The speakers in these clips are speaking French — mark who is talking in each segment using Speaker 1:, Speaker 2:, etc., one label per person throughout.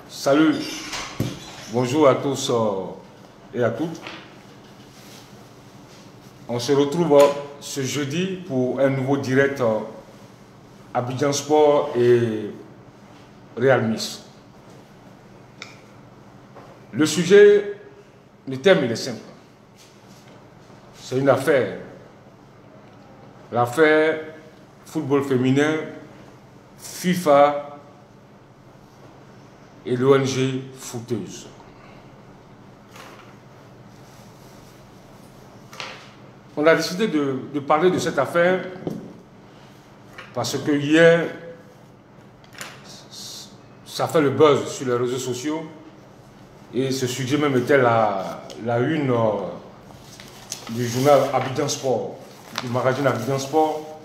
Speaker 1: Salut, bonjour à tous et à toutes. On se retrouve ce jeudi pour un nouveau direct Abidjan Sport et Real Miss. Le sujet, le thème il est simple. C'est une affaire. L'affaire football féminin, FIFA et l'ONG footeuse. On a décidé de parler de cette affaire parce que hier, ça fait le buzz sur les réseaux sociaux et ce sujet même était la une du journal Abidjan Sport, du magazine Abidjan Sport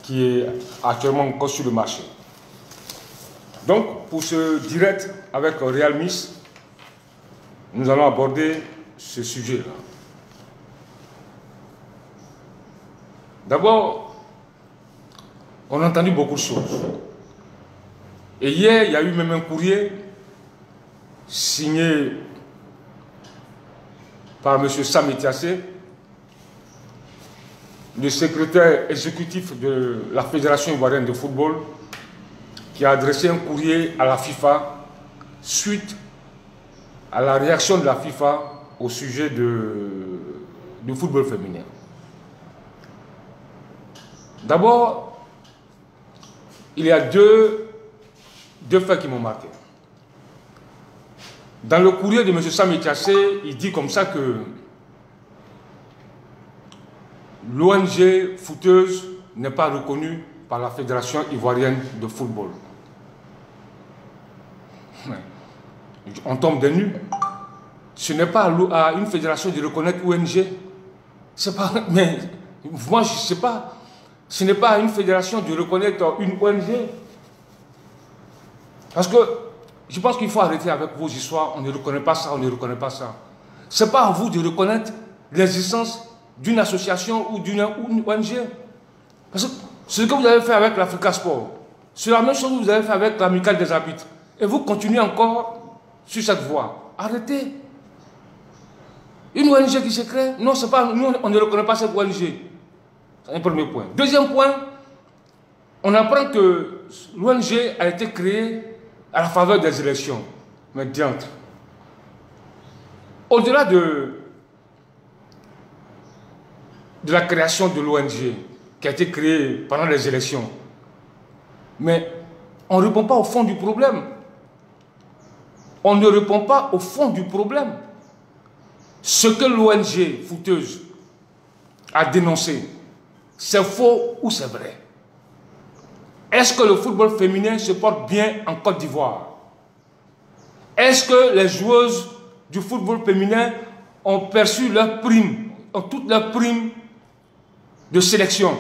Speaker 1: qui est actuellement encore sur le marché. Donc, pour ce direct avec Real Miss, nous allons aborder ce sujet-là. D'abord, on a entendu beaucoup de choses. Et hier, il y a eu même un courrier signé par M. Sam Etiassé, le secrétaire exécutif de la Fédération ivoirienne de football, qui a adressé un courrier à la FIFA suite à la réaction de la FIFA au sujet du football féminin. D'abord, il y a deux faits qui m'ont marqué. Dans le courrier de M. Sam Etiassé, il dit comme ça que l'ONG footeuse n'est pas reconnue par la Fédération ivoirienne de football. On tombe des nues. Ce n'est pas à une fédération de reconnaître l'ONG. C'est pas. Mais moi, je ne sais pas. Ce n'est pas à une fédération de reconnaître une ONG. Parce que je pense qu'il faut arrêter avec vos histoires. On ne reconnaît pas ça, on ne reconnaît pas ça. Ce n'est pas à vous de reconnaître l'existence d'une association ou d'une ONG. Parce que ce que vous avez fait avec l'Africa Sport, c'est la même chose que vous avez fait avec l'Amicale des arbitres. Et vous continuez encore sur cette voie. Arrêtez. Une ONG qui se crée, non, c'est pas, nous, on ne reconnaît pas cette ONG. C'est un premier point. Deuxième point, on apprend que l'ONG a été créée à la faveur des élections. Mais diantre. Au-delà de la création de l'ONG qui a été créée pendant les élections, mais on ne répond pas au fond du problème. On ne répond pas au fond du problème. Ce que l'ONG footeuse a dénoncé, c'est faux ou c'est vrai? Est-ce que le football féminin se porte bien en Côte d'Ivoire? Est-ce que les joueuses du football féminin ont perçu leurs primes, ont toutes leurs primes de sélection?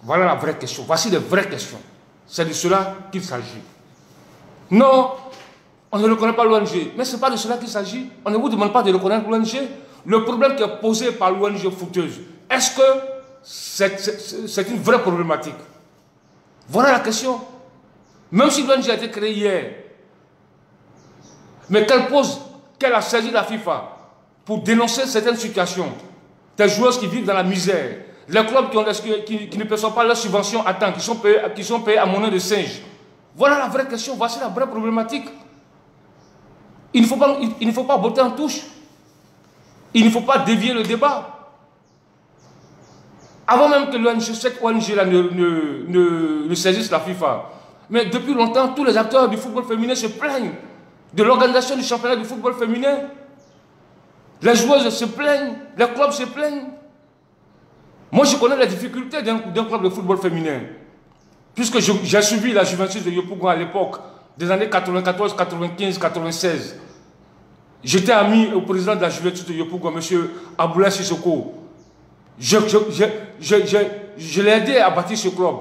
Speaker 1: Voilà la vraie question. Voici les vraies questions. C'est de cela qu'il s'agit. Non, on ne reconnaît pas l'ONG. Mais ce n'est pas de cela qu'il s'agit. On ne vous demande pas de reconnaître l'ONG. Le problème qui est posé par l'ONG footeuse, est-ce que c'est une vraie problématique? Voilà la question. Même si l'ONG a été créée hier, mais qu'elle a saisi la FIFA pour dénoncer certaines situations, des joueuses qui vivent dans la misère, les clubs qui ne perçoivent pas leurs subventions à temps, qui sont payés à monnaie de singe. Voilà la vraie question, voici la vraie problématique. Il ne faut pas botter en touche. Il ne faut pas dévier le débat. Avant même que cette ONG-là ne saisisse la FIFA. Mais depuis longtemps, tous les acteurs du football féminin se plaignent de l'organisation du championnat du football féminin. Les joueuses se plaignent, les clubs se plaignent. Moi, je connais les difficultés d'un club de football féminin. Puisque j'ai suivi la Juventus de Yopougon à l'époque, des années 94, 95, 96. J'étais ami au président de la Juventus de Yopougon, M. Aboulaye Sissoko. Je l'ai aidé à bâtir ce club,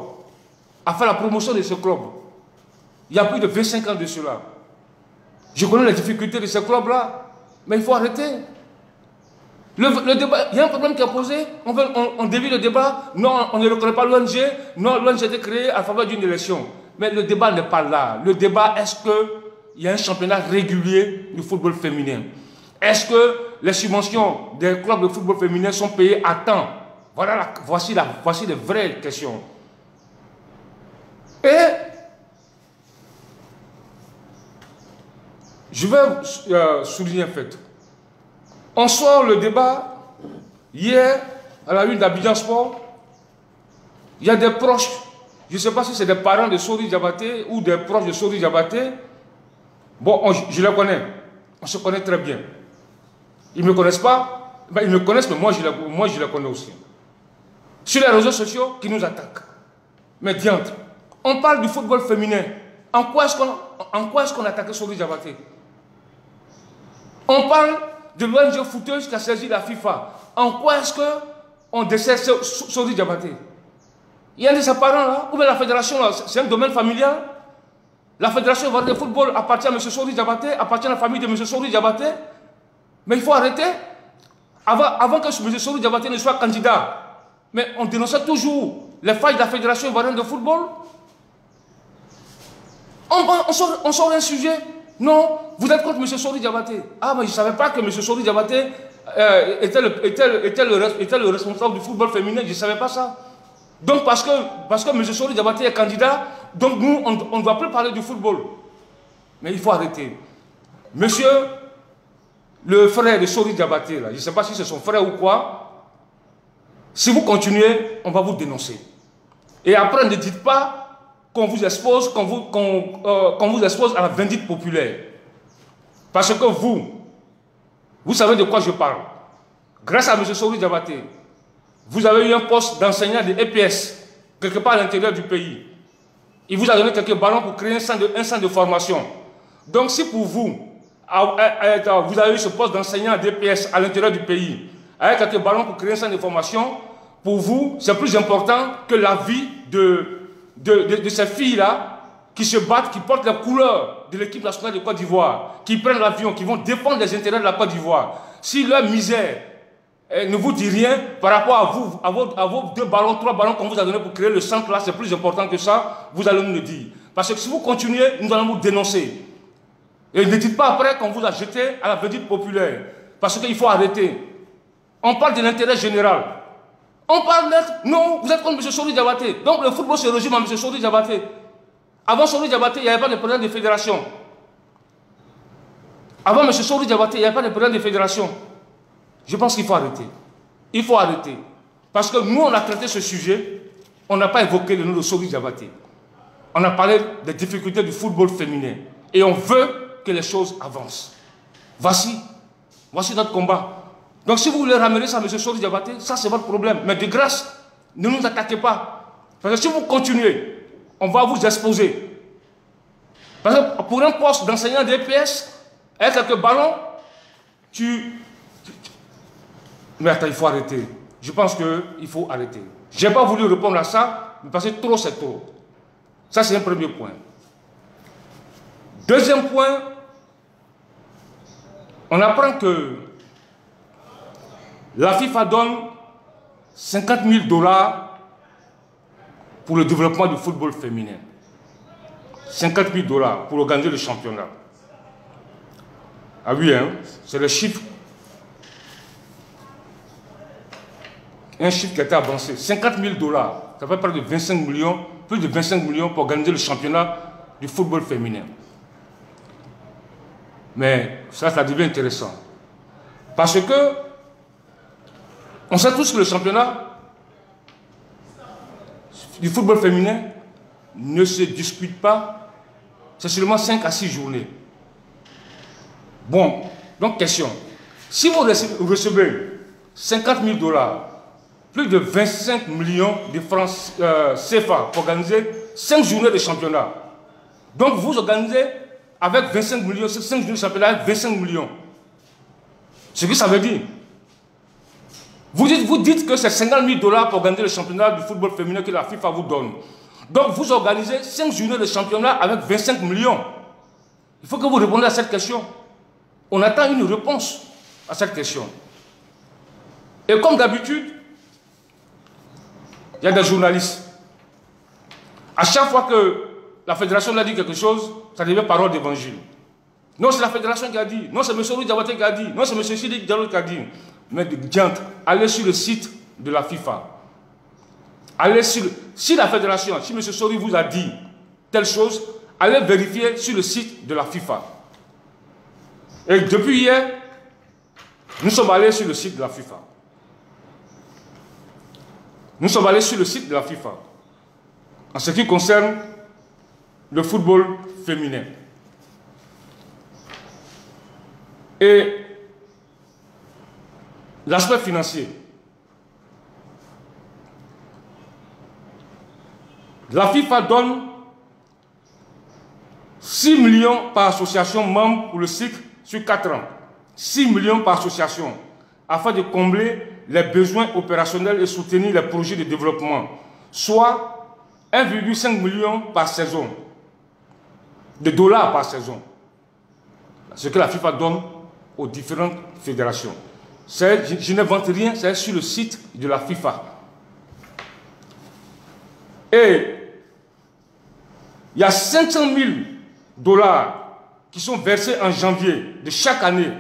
Speaker 1: à faire la promotion de ce club. Il y a plus de 25 ans de cela. Je connais les difficultés de ce club-là, mais il faut arrêter. Le débat, il y a un problème qui est posé, on dévie le débat, non, on ne reconnaît pas l'ONG, non, l'ONG a été créée à faveur d'une élection. Mais le débat n'est pas là. Le débat, est-ce qu'il y a un championnat régulier du football féminin? Est-ce que les subventions des clubs de football féminin sont payées à temps? Voilà, voici les vraies questions. Et je vais souligner un fait. On sort le débat hier à la une d'Abidjan Sport. Il y a des proches, je ne sais pas si c'est des parents de Sori Diabaté ou des proches de Sori Diabaté. Bon, je les connais. On se connaît très bien. Ils ne me connaissent pas. Ben, ils me connaissent, mais moi je les connais aussi. Sur les réseaux sociaux, qui nous attaquent. Mais diantre, on parle du football féminin. En quoi est-ce qu'on attaque Sori Diabaté? On parle de l'ONG footeuse qui a saisi la FIFA. En quoi est-ce qu'on dessert Sori Diabaté? Il y a un de ses parents là, ou bien la fédération là, c'est un domaine familial. La fédération de football appartient à M. Sori Diabaté, appartient à la famille de M. Sori Diabaté. Mais il faut arrêter. Avant que M. Sori Diabaté ne soit candidat, mais on dénonçait toujours les failles de la fédération ivoirienne de football. On sort un sujet. Non, vous êtes contre M. Sori Diabaté. Ah, mais je ne savais pas que M. Sori Diabaté était le responsable du football féminin. Je ne savais pas ça. Donc, parce que M. Sori Diabaté est candidat, donc nous, on ne doit plus parler du football. Mais il faut arrêter. Monsieur, le frère de Sori Diabaté, là, je ne sais pas si c'est son frère ou quoi, si vous continuez, on va vous dénoncer. Et après, ne dites pas qu'on vous expose, qu'on vous expose à la vindicte populaire. Parce que vous savez de quoi je parle. Grâce à M. Sori Diabaté, vous avez eu un poste d'enseignant de EPS, quelque part à l'intérieur du pays. Il vous a donné quelques ballons pour créer un centre de formation. Donc si pour vous, vous avez eu ce poste d'enseignant d'EPS à l'intérieur du pays, avec quelques ballons pour créer un centre de formation, pour vous, c'est plus important que la vie de ces filles-là qui se battent, qui portent les couleurs de l'équipe nationale de Côte d'Ivoire, qui prennent l'avion, qui vont défendre les intérêts de la Côte d'Ivoire. Si leur misère ne vous dit rien par rapport à vos 2 ballons, 3 ballons qu'on vous a donnés pour créer le centre là, c'est plus important que ça, vous allez nous le dire. Parce que si vous continuez, nous allons vous dénoncer. Et ne dites pas après qu'on vous a jeté à la vindicte populaire. Parce qu'il faut arrêter. On parle de l'intérêt général. On parle d'être... Non, vous êtes contre M. Sori Diabaté. Donc le football se résume à M. Sori Diabaté. Avant Sori Diabaté, il n'y avait pas de président de fédération. Avant M. Sori Diabaté, il n'y avait pas de président de fédération. Je pense qu'il faut arrêter. Il faut arrêter. Parce que nous, on a traité ce sujet, on n'a pas évoqué le nom de Sori Diabaté. On a parlé des difficultés du football féminin. Et on veut que les choses avancent. Voici notre combat. Donc si vous voulez ramener ça à M. Sori Diabaté, ça c'est votre problème. Mais de grâce, ne nous attaquez pas. Parce que si vous continuez, on va vous exposer. Parce que pour un poste d'enseignant d'EPS, avec quelques ballons, Mais attends, il faut arrêter. Je pense qu'il faut arrêter. Je n'ai pas voulu répondre à ça, mais parce que trop c'est trop. Ça c'est un premier point. Deuxième point, on apprend que la FIFA donne 50 000 $ pour le développement du football féminin. 50 000 $ pour organiser le championnat. Ah oui, hein, c'est le chiffre. Un chiffre qui a été avancé. 50 000 $. Ça fait près de 25 millions, plus de 25 millions pour organiser le championnat du football féminin. Mais ça devient intéressant. Parce que on sait tous que le championnat du football féminin ne se dispute pas. C'est seulement 5 à 6 journées. Bon, donc question. Si vous recevez 50 000 $, plus de 25 millions de francs CFA pour organiser 5 journées de championnat. Donc vous organisez avec 25 millions, 5 journées de championnat avec 25 millions. Ce que ça veut dire. Vous dites que c'est 50 000 $ pour organiser le championnat du football féminin que la FIFA vous donne. Donc vous organisez 5 journées de championnat avec 25 millions. Il faut que vous répondiez à cette question. On attend une réponse à cette question. Et comme d'habitude, il y a des journalistes. À chaque fois que la fédération a dit quelque chose, ça devient parole d'évangile. Non, c'est la fédération qui a dit. Non, c'est M. Louis Diabaté qui a dit. Non, c'est M. Sidi Diallo qui a dit. Mais diantre, allez sur le site de la FIFA. Allez sur... Si la fédération, si M. Sori vous a dit telle chose, allez vérifier sur le site de la FIFA. Et depuis hier, nous sommes allés sur le site de la FIFA. Nous sommes allés sur le site de la FIFA. En ce qui concerne le football féminin. Et l'aspect financier. La FIFA donne 6 millions par association membre pour le cycle sur 4 ans. 6 millions par association, afin de combler les besoins opérationnels et soutenir les projets de développement, soit 1,5 million par saison, de dollars par saison. Ce que la FIFA donne aux différentes fédérations. Je n'invente rien, c'est sur le site de la FIFA. Et il y a 500 000 dollars qui sont versés en janvier de chaque année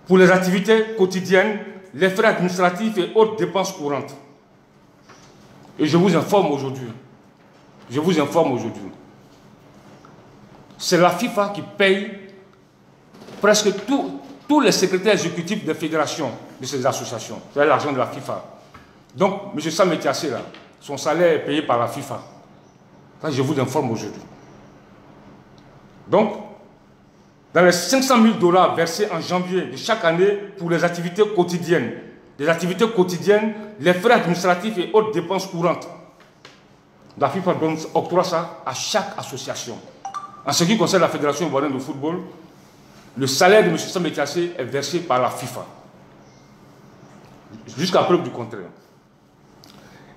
Speaker 1: pour les activités quotidiennes, les frais administratifs et autres dépenses courantes. Et je vous informe aujourd'hui. Je vous informe aujourd'hui. C'est la FIFA qui paye presque tous les secrétaires exécutifs des fédérations de ces associations. C'est l'argent de la FIFA. Donc, M. Sam Etiassé, là, son salaire est payé par la FIFA. Ça, je vous informe aujourd'hui. Donc, dans les 500 000 dollars versés en janvier de chaque année pour les activités quotidiennes, les frais administratifs et autres dépenses courantes, la FIFA octroie ça à chaque association. En ce qui concerne la Fédération ivoirienne de football, le salaire de M. Sam Etiassé est versé par la FIFA. Jusqu'à preuve du contraire.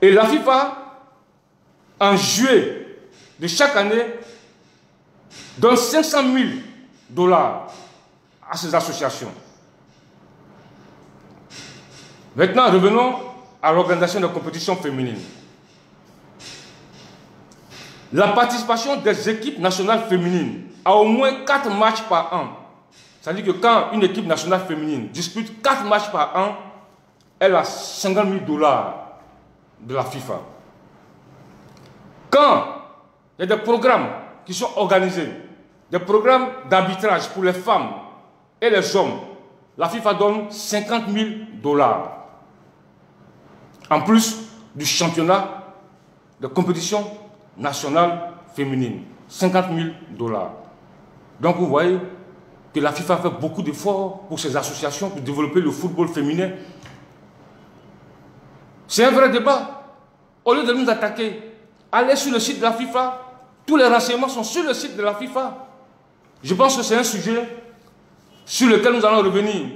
Speaker 1: Et la FIFA, en juillet de chaque année, donne 500 000 dollars à ces associations. Maintenant, revenons à l'organisation de compétitions féminines. La participation des équipes nationales féminines a au moins 4 matchs par an. C'est-à-dire que quand une équipe nationale féminine dispute 4 matchs par an, elle a 50 000 dollars de la FIFA. Quand il y a des programmes qui sont organisés, des programmes d'arbitrage pour les femmes et les hommes, la FIFA donne 50 000 dollars. En plus du championnat de compétition nationale féminine. 50 000 dollars. Donc vous voyez que la FIFA fait beaucoup d'efforts pour ces associations pour développer le football féminin. C'est un vrai débat. Au lieu de nous attaquer, allez sur le site de la FIFA. Tous les renseignements sont sur le site de la FIFA. Je pense que c'est un sujet sur lequel nous allons revenir.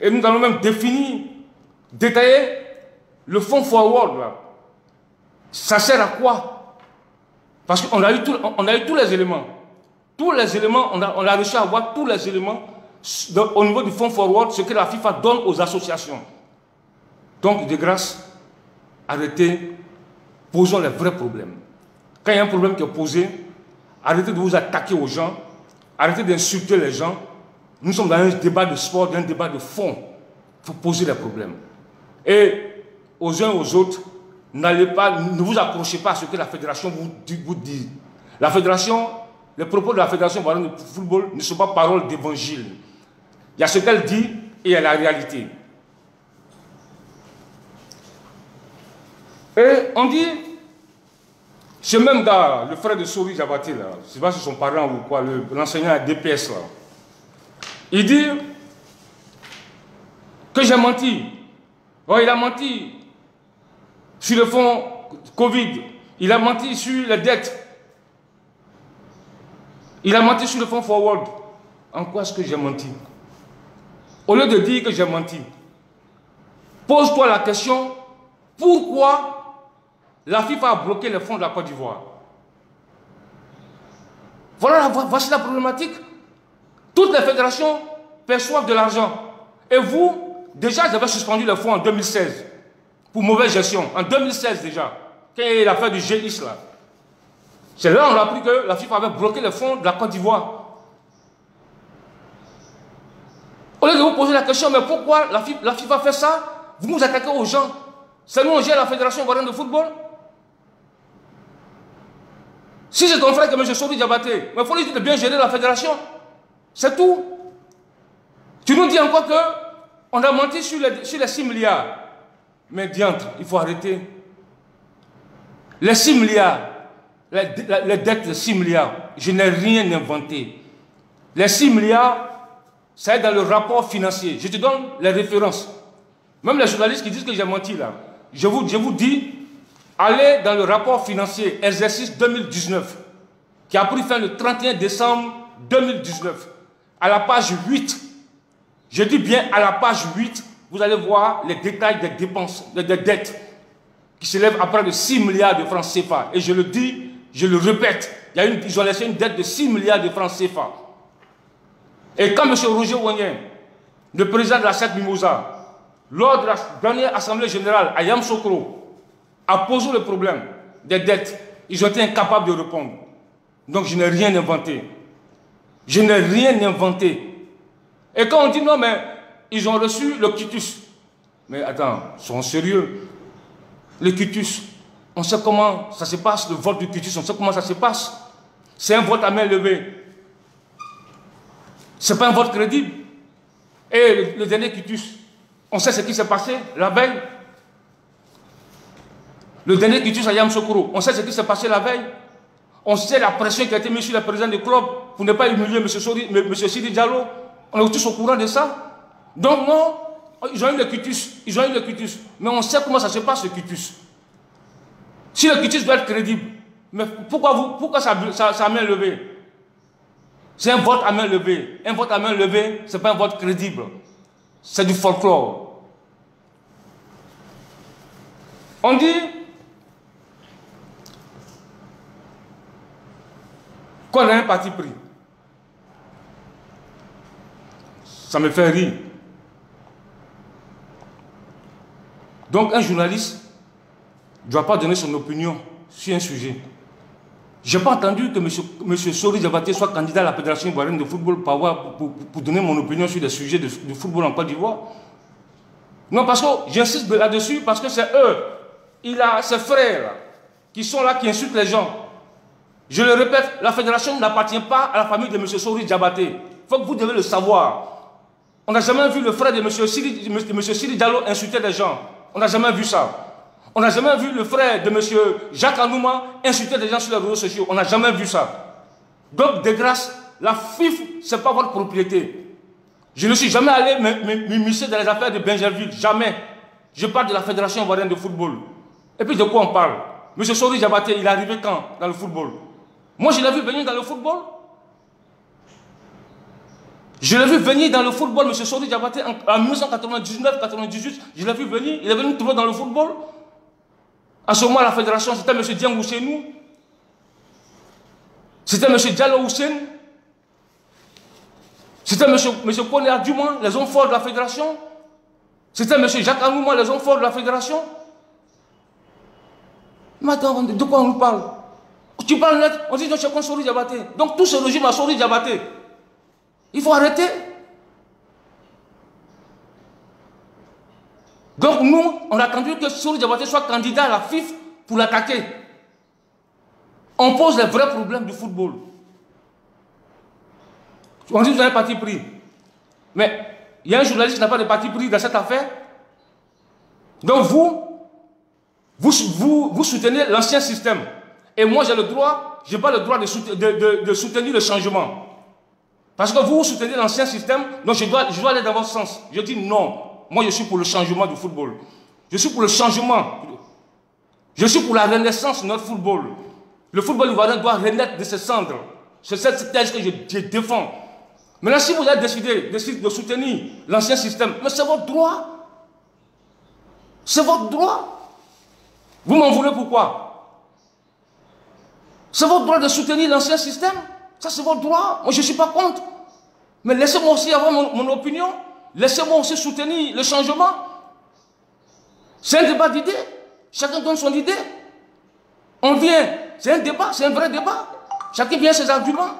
Speaker 1: Et nous allons même définir, détailler le fonds forward. Là. Ça sert à quoi? Parce qu'on a eu tous les éléments. Tous les éléments, on a réussi à avoir tous les éléments au niveau du fonds forward, ce que la FIFA donne aux associations. Donc, de grâce, arrêtez, posons les vrais problèmes. Quand il y a un problème qui est posé, arrêtez de vous attaquer aux gens, arrêtez d'insulter les gens. Nous sommes dans un débat de sport, dans un débat de fond. Il faut poser les problèmes. Et aux uns aux autres, ne vous accrochez pas à ce que la fédération vous dit. La fédération, les propos de la fédération de football ne sont pas paroles d'évangile. Il y a ce qu'elle dit et il y a la réalité. Et on dit, ce même gars, le frère de Sori Diabaté, là, je ne sais pas si c'est son parent ou quoi, l'enseignant à DPS, là, il dit que j'ai menti. Oh, il a menti sur le fonds Covid. Il a menti sur les dettes. Il a menti sur le fonds forward. En quoi est-ce que j'ai menti? Au lieu de dire que j'ai menti, pose-toi la question, pourquoi la FIFA a bloqué les fonds de la Côte d'Ivoire? Voici la problématique. Toutes les fédérations perçoivent de l'argent. Et vous, déjà, vous avez suspendu les fonds en 2016 pour mauvaise gestion. En 2016 déjà, quand il y a eu l'affaire du GIS là. C'est là qu'on a appris que la FIFA avait bloqué les fonds de la Côte d'Ivoire. Au lieu de vous poser la question, mais pourquoi la FIFA fait ça? Vous nous attaquez aux gens. C'est nous, on gère la Fédération ivoirienne de football. Si c'est ton frère que M. Sori Diabaté, mais il faut lui dire de bien gérer la fédération. C'est tout. Tu nous dis encore qu'on a menti sur les 6 milliards. Mais diantre, il faut arrêter. Les 6 milliards, les dettes de 6 milliards, je n'ai rien inventé. Les 6 milliards, ça est dans le rapport financier. Je te donne les références. Même les journalistes qui disent que j'ai menti là, je vous dis, allez dans le rapport financier, exercice 2019, qui a pris fin le 31 décembre 2019, à la page 8. Je dis bien à la page 8, vous allez voir les détails des dépenses, des dettes, qui s'élèvent à près de 6 milliards de francs CFA. Et je le dis, je le répète, ils ont laissé une dette de 6 milliards de francs CFA. Et quand M. Roger Ouagnen, le président de la SEC Mimosa, lors de la dernière assemblée générale à Yamoussoukro, a posé le problème des dettes, ils ont été incapables de répondre. Donc je n'ai rien inventé. Je n'ai rien inventé. Et quand on dit non, mais ils ont reçu le quitus. Mais attends, ils sont sérieux. Le quitus, on sait comment ça se passe, le vote du quitus, on sait comment ça se passe. C'est un vote à main levée. Ce n'est pas un vote crédible. Et le dernier quitus, on sait ce qui s'est passé la veille. Le dernier quitus à Yamoussoukro, on sait ce qui s'est passé la veille. On sait la pression qui a été mise sur le président du club pour ne pas humilier M. Sidi Diallo. On est tous au courant de ça. Donc non, ils ont eu le quitus. Ils ont eu le quitus. Mais on sait comment ça se passe, le quitus. Si le quitus doit être crédible, mais pourquoi ça a main levée? C'est un vote à main levée. Un vote à main levée, ce n'est pas un vote crédible. C'est du folklore. On dit qu'on a un parti pris. Ça me fait rire. Donc un journaliste ne doit pas donner son opinion sur un sujet. Je n'ai pas entendu que M. Sori Diabaté soit candidat à la Fédération ivoirienne de football pour donner mon opinion sur des sujets de football en Côte d'Ivoire. Non, parce que j'insiste là-dessus, parce que c'est eux, il a ses frères qui sont là, qui insultent les gens. Je le répète, la fédération n'appartient pas à la famille de M. Sori Diabaté. Il faut que vous devez le savoir. On n'a jamais vu le frère de M. Sidi Diallo insulter les gens. On n'a jamais vu ça. On n'a jamais vu le frère de M. Jacques Anouma insulter des gens sur les réseaux sociaux. On n'a jamais vu ça. Donc, de grâce, la FIF, ce n'est pas votre propriété. Je ne suis jamais allé m'immiscer dans les affaires de Benjerville. Jamais. Je parle de la Fédération ivoirienne de football. Et puis, de quoi on parle? M. Sori Diabaté, il est arrivé quand dans le football? Moi, je l'ai vu venir dans le football. Je l'ai vu venir dans le football, M. Sori Diabaté, en 1999-98. Je l'ai vu venir. Il est venu trouver dans le football. À ce moment, la fédération, c'était M. Dieng Ousseinou. C'était M. Diallo Hussein. C'était M. Kone Adjouman, les hommes forts de la fédération. C'était M. Jacques Anouma, les hommes forts de la fédération. Mais attends, de quoi on nous parle? Tu parles net, on dit que c'est Sori Diabaté. Donc tout ce régime à Sori Diabaté. Il faut arrêter. Donc nous, on a attendu que Sori Diabaté soit candidat à la FIF pour l'attaquer. On pose les vrais problèmes du football. On dit que vous avez un parti pris. Mais il y a un journaliste qui n'a pas de parti pris dans cette affaire. Donc vous soutenez l'ancien système. Et moi j'ai le droit, je n'ai pas le droit de soutenir le changement. Parce que vous soutenez l'ancien système, donc je dois aller dans votre sens. Je dis non. Moi, je suis pour le changement du football. Je suis pour le changement. Je suis pour la renaissance de notre football. Le football ivoirien doit renaître de ses cendres. C'est cette thèse que je défends. Maintenant, si vous avez décidé de soutenir l'ancien système, mais c'est votre droit. C'est votre droit. Vous m'en voulez pourquoi? C'est votre droit de soutenir l'ancien système. Ça, c'est votre droit. Moi, je ne suis pas contre. Mais laissez-moi aussi avoir mon opinion. Laissez-moi aussi soutenir le changement. C'est un débat d'idées. Chacun donne son idée. On vient c'est un débat, c'est un vrai débat. Chacun vient ses arguments.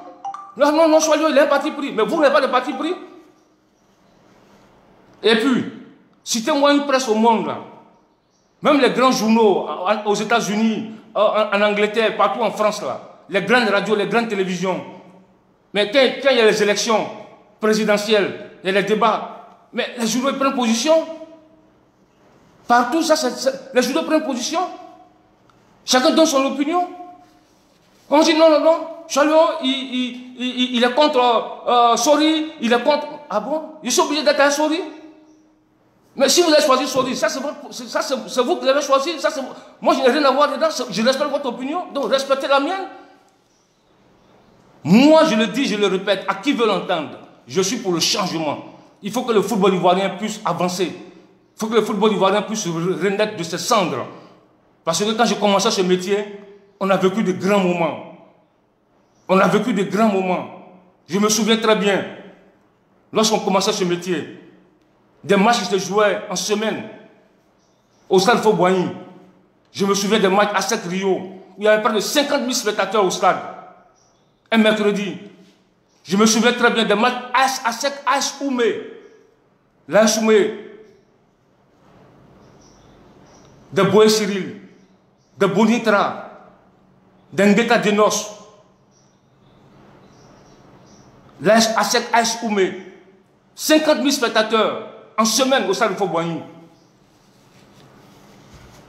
Speaker 1: Non, non, non, Choilio, il a un parti pris. Mais vous n'avez pas de parti pris. Et puis, citez-moi une presse au monde, là. Même les grands journaux aux États-Unis, en Angleterre, partout en France, là. Les grandes radios, les grandes télévisions. Mais quand il y a les élections présidentielles, il y a les débats, mais les journaux prennent position. Partout, les journaux prennent position. Chacun donne son opinion. On dit non, non, non, Choilio, il est contre Sori, il est contre... Ah bon? Ils sont obligés d'être un Sori? Mais si vous avez choisi Sori, ça c'est vous qui l'avez choisi. Moi, je n'ai rien à voir dedans. Je respecte votre opinion, donc respectez la mienne. Moi, je le dis, je le répète, à qui veut l'entendre, je suis pour le changement. Il faut que le football ivoirien puisse avancer. Il faut que le football ivoirien puisse renaître de ses cendres. Parce que quand j'ai commencé ce métier, on a vécu de grands moments. On a vécu de grands moments. Je me souviens très bien, lorsqu'on commençait ce métier, des matchs qui se jouaient en semaine au stade Fauboigny. Je me souviens des matchs à Sec Rio, où il y avait près de 50 000 spectateurs au stade. Un mercredi. Je me souviens très bien des matchs à Sec AS Oumé. L'AS Oumé, de Boé Cyril, de Bonitra, d'Engeta Denos. L'AS Sec AS Oumé. 50 000 spectateurs en semaine au stade de Fauboigny.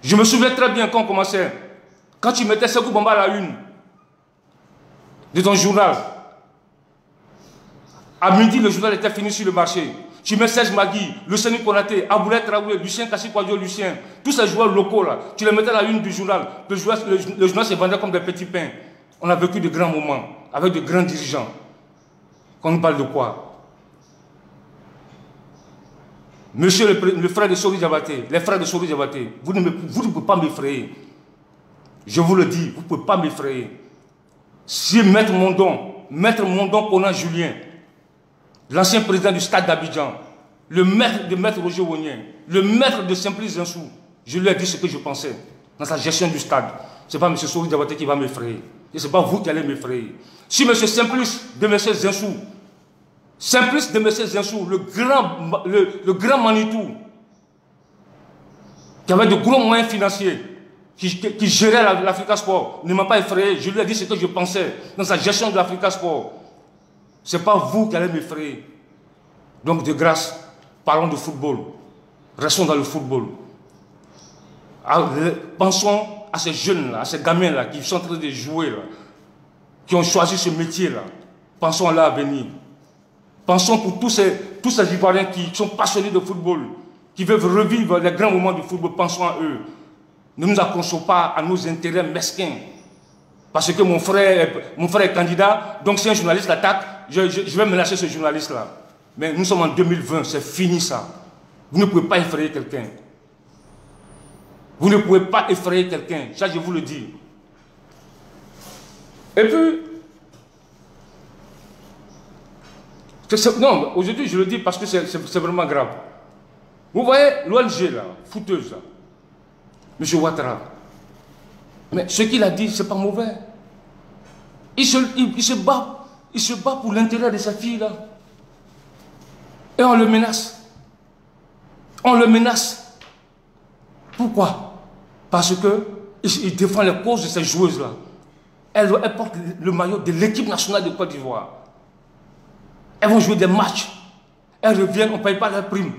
Speaker 1: Je me souviens très bien quand on commençait. Quand tu mettais Sekou Bamba à la une de ton journal, à midi, le journal était fini sur le marché. Tu mets Serge Magui, Lucien Konaté, Aboulay Traoré, Lucien Kassi-Kouadio, Lucien, tous ces joueurs locaux là, tu les mettais à la une du journal. Le journal se vendait comme des petits pains. On a vécu de grands moments avec de grands dirigeants. Qu'on nous parle de quoi? Monsieur le frère de Sori Diabaté, les frères de Sori Diabaté, vous ne pouvez pas m'effrayer. Je vous le dis, vous ne pouvez pas m'effrayer. Si Maître Mondon Conan Julien, l'ancien président du stade d'Abidjan, le maître de Maître Roger Wognien, le maître de Simplice Zinsou, je lui ai dit ce que je pensais dans sa gestion du stade. Ce n'est pas M. Sori Diabaté qui va m'effrayer. Et ce n'est pas vous qui allez m'effrayer. Si M. Simplice de M. Zinsou, Simplice de M. Zinsou, le grand Manitou, qui avait de gros moyens financiers, qui gérait l'Africa Sport, ne m'a pas effrayé. Je lui ai dit ce que je pensais dans sa gestion de l'Africa Sport. Ce n'est pas vous qui allez m'effrayer. Donc, de grâce, parlons de football. Restons dans le football. Pensons à ces jeunes-là, à ces gamins-là qui sont en train de jouer, là, qui ont choisi ce métier-là. Pensons à l'avenir. Pensons pour tous ces Ivoiriens qui sont passionnés de football, qui veulent revivre les grands moments du football. Pensons à eux. Ne nous accrochons pas à nos intérêts mesquins. Parce que mon frère est candidat, donc si un journaliste l'attaque, je vais menacer ce journaliste-là. Mais nous sommes en 2020, c'est fini ça. Vous ne pouvez pas effrayer quelqu'un. Vous ne pouvez pas effrayer quelqu'un, ça je vous le dis. Et puis, non, aujourd'hui je le dis parce que c'est vraiment grave. Vous voyez l'ONG là, fouteuse là, M. Ouattara. Mais ce qu'il a dit, c'est pas mauvais. Il se bat pour l'intérêt de sa fille là. Et on le menace. On le menace. Pourquoi? Parce qu'il défend les causes de ces joueuses là. Elles portent le maillot de l'équipe nationale de Côte d'Ivoire. Elles vont jouer des matchs. Elles reviennent, on ne paye pas leurs primes.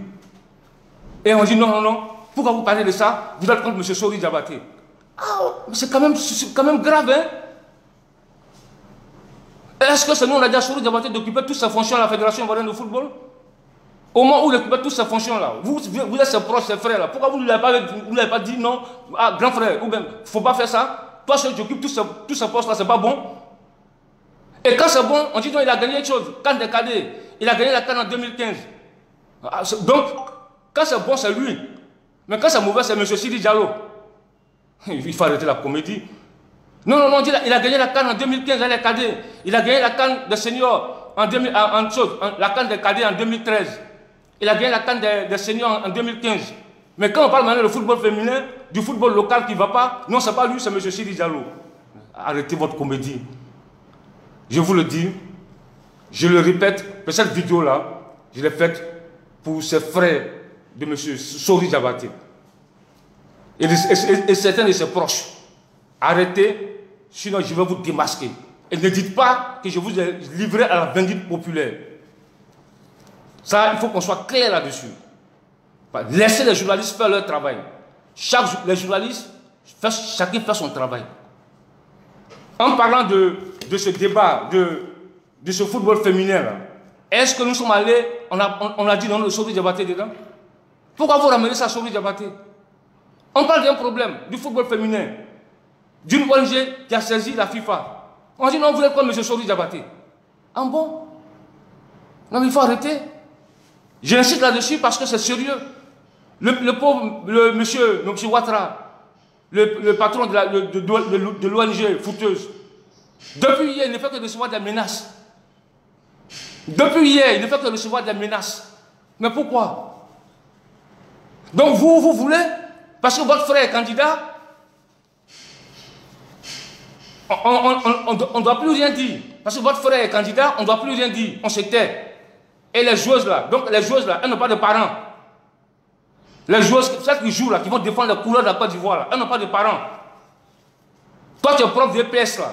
Speaker 1: Et on dit non, non, non. Pourquoi vous parlez de ça? Vous êtes contre M. Sori Diabaté. Ah, c'est quand même grave, hein? Est-ce que c'est nous, on a dit à Sori Diabaté d'occuper toutes ses fonctions à la Fédération ivoirienne de football? Au moment où il occupait toutes ces fonctions-là, vous êtes ses proches, ses frères-là, pourquoi vous ne lui avez pas dit non? Ah, grand frère, ou bien, il ne faut pas faire ça. Toi seul, tu occupes tous ces postes-là, c'est pas bon. Et quand c'est bon, on dit non, il a gagné quelque chose. Quand des cadets, il a gagné la CAN en 2015. Donc, quand c'est bon, c'est lui. Mais quand c'est mauvais, c'est M. Sidi Diallo. Il faut arrêter la comédie. Non, non, non, il a gagné la CAN en 2015, les cadets. Il a gagné la CAN des seniors la CAN des cadets en 2013. Il a gagné la CAN des seniors en 2015. Mais quand on parle maintenant de football féminin, du football local qui ne va pas, non, ce n'est pas lui, c'est M. Sidi Diallo. arrêtez votre comédie. Je vous le dis, je le répète, que cette vidéo-là, je l'ai faite pour ses frères de M. Sori Diabaté et certains de ses proches. Arrêtez, sinon je vais vous démasquer. Et ne dites pas que je vous ai livré à la vindicte populaire. Ça, il faut qu'on soit clair là-dessus. Laissez les journalistes faire leur travail. Les journalistes, chacun fait son travail. En parlant de ce débat, de ce football féminin, est-ce que nous sommes allés, on a dit non, le Sori Diabaté dedans? Pourquoi vous ramenez ça à Sori Diabaté? On parle d'un problème, du football féminin, d'une ONG qui a saisi la FIFA. On dit non, vous êtes comme M. Sori Diabaté. Ah bon? Non, mais il faut arrêter. J'insiste là-dessus parce que c'est sérieux. Le monsieur Ouattara, le patron de l'ONG fouteuse, depuis hier, il ne fait que recevoir des menaces. Depuis hier, il ne fait que recevoir des menaces. Mais pourquoi? Donc vous voulez, parce que votre frère est candidat, on ne doit plus rien dire. Parce que votre frère est candidat, on ne doit plus rien dire. On se tait. Et les joueuses là, donc les joueuses là, elles n'ont pas de parents. Les joueuses, celles qui jouent là, qui vont défendre les couleurs de la Côte d'Ivoire là, elles n'ont pas de parents. Toi tu es prof d'EPS là,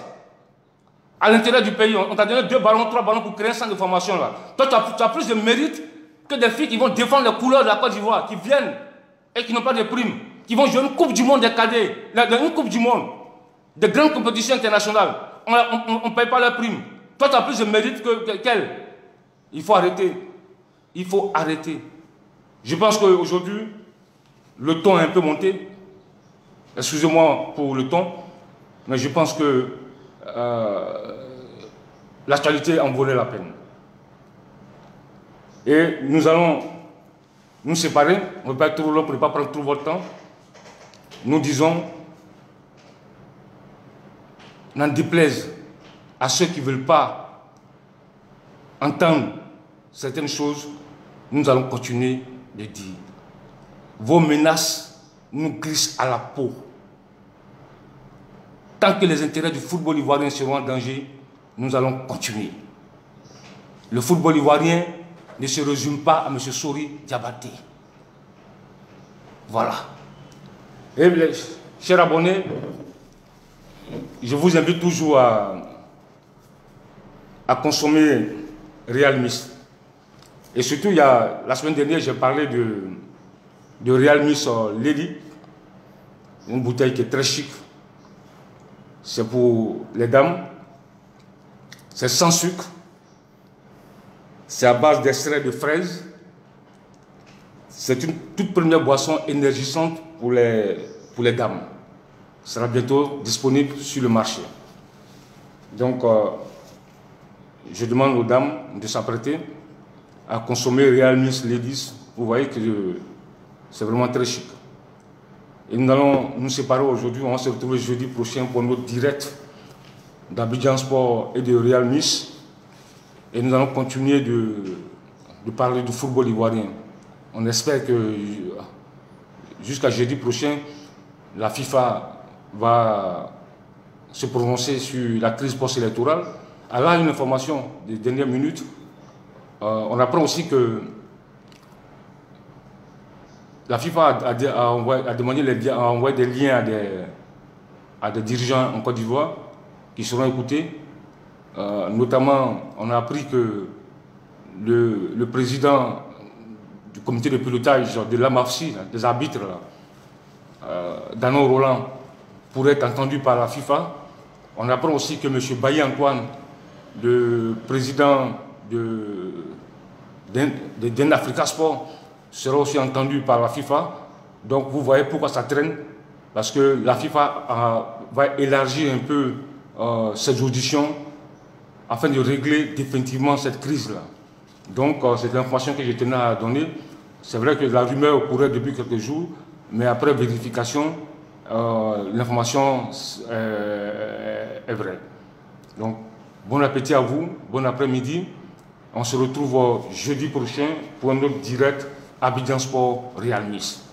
Speaker 1: à l'intérieur du pays, on t'a donné 2 ballons, 3 ballons pour créer un centre de formation là. Toi tu as plus de mérite que des filles qui vont défendre les couleurs de la Côte d'Ivoire, qui viennent et qui n'ont pas de primes, qui vont jouer une coupe du monde des cadets, une coupe du monde, de grandes compétitions internationales. On ne paye pas leurs primes. Toi tu as plus de mérite qu'elles. Il faut arrêter. Il faut arrêter. Je pense qu'aujourd'hui, le ton est un peu monté. Excusez-moi pour le ton, mais je pense que l'actualité en valait la peine. Et nous allons nous séparer. On ne va pas être trop long pour ne pas prendre tout votre temps. Nous disons, n'en déplaise à ceux qui ne veulent pas entendre certaines choses, nous allons continuer de dire. Vos menaces nous glissent à la peau. Tant que les intérêts du football ivoirien seront en danger, nous allons continuer. Le football ivoirien ne se résume pas à M. Sori Diabaté. Voilà. Et chers abonnés, je vous invite toujours à consommer Real Miss. Et surtout, la semaine dernière, j'ai parlé de Real Miss Lady, une bouteille qui est très chic. C'est pour les dames. C'est sans sucre. C'est à base d'extrait de fraises. C'est une toute première boisson énergisante pour les dames. Ça sera bientôt disponible sur le marché. Donc, je demande aux dames de s'apprêter à consommer Real Miss Ladies. Vous voyez que c'est vraiment très chic. Et nous allons nous séparer aujourd'hui. On va se retrouver jeudi prochain pour notre direct d'Abidjan Sport et de Real Miss. Et nous allons continuer de parler du football ivoirien. On espère que jusqu'à jeudi prochain, la FIFA va se prononcer sur la crise post-électorale. Alors, une information des dernières minutes. On apprend aussi que la FIFA a envoyé des liens à des dirigeants en Côte d'Ivoire qui seront écoutés. Notamment, on a appris que le président du comité de pilotage de l'AMAFSI, des arbitres, Danon Roland, pourrait être entendu par la FIFA. On apprend aussi que M. Bailly Antoine, le président d'Africa Sport, sera aussi entendu par la FIFA. Donc vous voyez pourquoi ça traîne, parce que la FIFA va élargir un peu ses auditions afin de régler définitivement cette crise-là. Donc c'est l'information que je tenais à donner. C'est vrai que la rumeur courait depuis quelques jours, mais après vérification, l'information est vraie. Donc bon appétit à vous, bon après-midi. On se retrouve jeudi prochain pour un autre direct Abidjan Sport Real Miss.